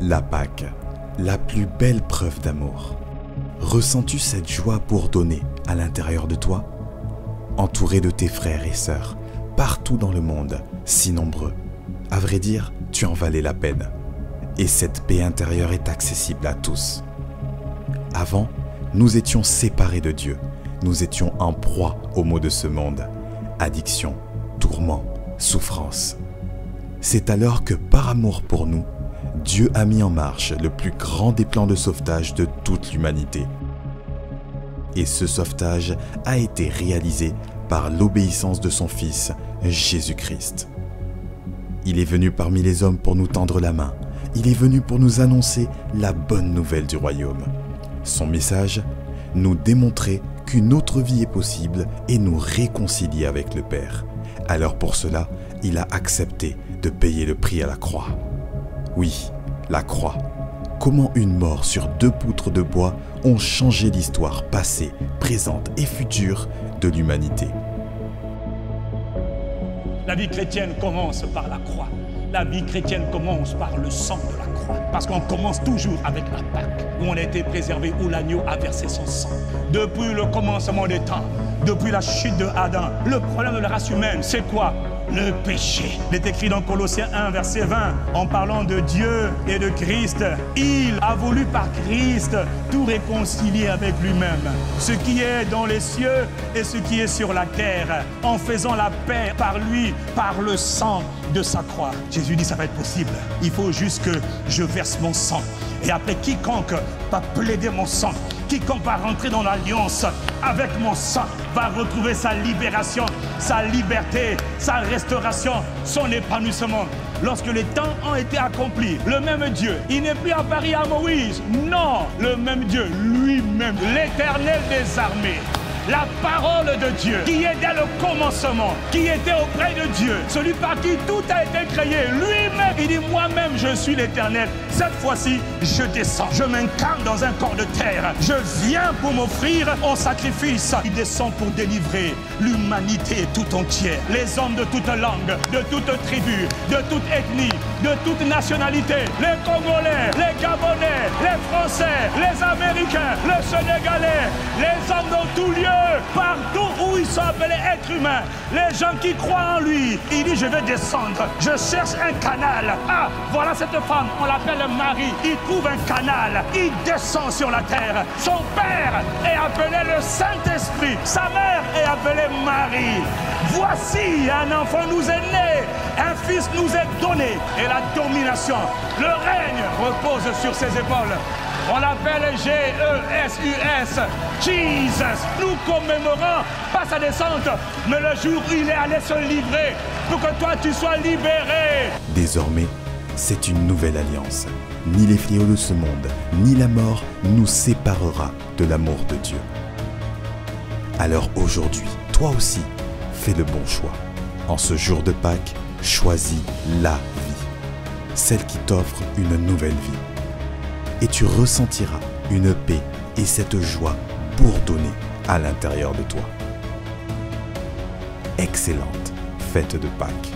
La Pâque, la plus belle preuve d'amour. Ressens-tu cette joie pour donner à l'intérieur de toi? Entouré de tes frères et sœurs, partout dans le monde, si nombreux. À vrai dire, tu en valais la peine. Et cette paix intérieure est accessible à tous. Avant, nous étions séparés de Dieu. Nous étions en proie aux maux de ce monde. Addiction, tourment, souffrance. C'est alors que par amour pour nous, Dieu a mis en marche le plus grand des plans de sauvetage de toute l'humanité. Et ce sauvetage a été réalisé par l'obéissance de son Fils, Jésus-Christ. Il est venu parmi les hommes pour nous tendre la main. Il est venu pour nous annoncer la bonne nouvelle du royaume. Son message, nous démontrer qu'une autre vie est possible et nous réconcilier avec le Père. Alors pour cela, il a accepté de payer le prix à la croix. Oui, la croix. Comment une mort sur 2 poutres de bois ont changé l'histoire passée, présente et future de l'humanité. La vie chrétienne commence par la croix. La vie chrétienne commence par le sang de la croix. Parce qu'on commence toujours avec la Pâque, où on a été préservé, où l'agneau a versé son sang. Depuis le commencement des temps, depuis la chute de Adam, le problème de la race humaine, c'est quoi? Le péché. Il est écrit dans Colossiens 1, verset 20, en parlant de Dieu et de Christ. Il a voulu par Christ tout réconcilier avec lui-même. Ce qui est dans les cieux et ce qui est sur la terre, en faisant la paix par lui, par le sang de sa croix. Jésus dit, ça va être possible. Il faut juste que je verse mon sang. Et après, quiconque va plaider mon sang, quiconque va rentrer dans l'alliance avec mon sang, va retrouver sa libération, sa liberté, sa restauration, son épanouissement. Lorsque les temps ont été accomplis, le même Dieu, il n'est plus apparu à Moïse. Non, le même Dieu, lui-même, l'Éternel des armées. La parole de Dieu, qui est dès le commencement, qui était auprès de Dieu, celui par qui tout a été créé, lui-même, il dit, moi-même, je suis l'Éternel. Cette fois-ci, je descends, je m'incarne dans un corps de terre, je viens pour m'offrir en sacrifice. Il descend pour délivrer l'humanité tout entière, les hommes de toute langue, de toute tribu, de toute ethnie, de toute nationalité, les Congolais, les Gabonais, les Français, les Américains, les Sénégalais, les hommes dans tout lieu, partout où ils sont appelés êtres humains, les gens qui croient en lui. Il dit, je vais descendre, je cherche un canal. Ah, voilà cette femme, on l'appelle Marie. Il trouve un canal, il descend sur la terre. Son père est appelé le Saint-Esprit, sa mère est appelée Marie. Voici, un enfant nous est né, un fils nous est donné, et la domination, le règne repose sur ses épaules. On l'appelle G-E-S-U-S, Jesus. Nous commémorons pas sa descente, mais le jour où il est allé se livrer pour que toi tu sois libéré. Désormais, c'est une nouvelle alliance. Ni les fléaux de ce monde, ni la mort nous séparera de l'amour de Dieu. Alors aujourd'hui, toi aussi, fais le bon choix. En ce jour de Pâques, choisis la vie, celle qui t'offre une nouvelle vie. Et tu ressentiras une paix et cette joie bourdonner à l'intérieur de toi. Excellente fête de Pâques.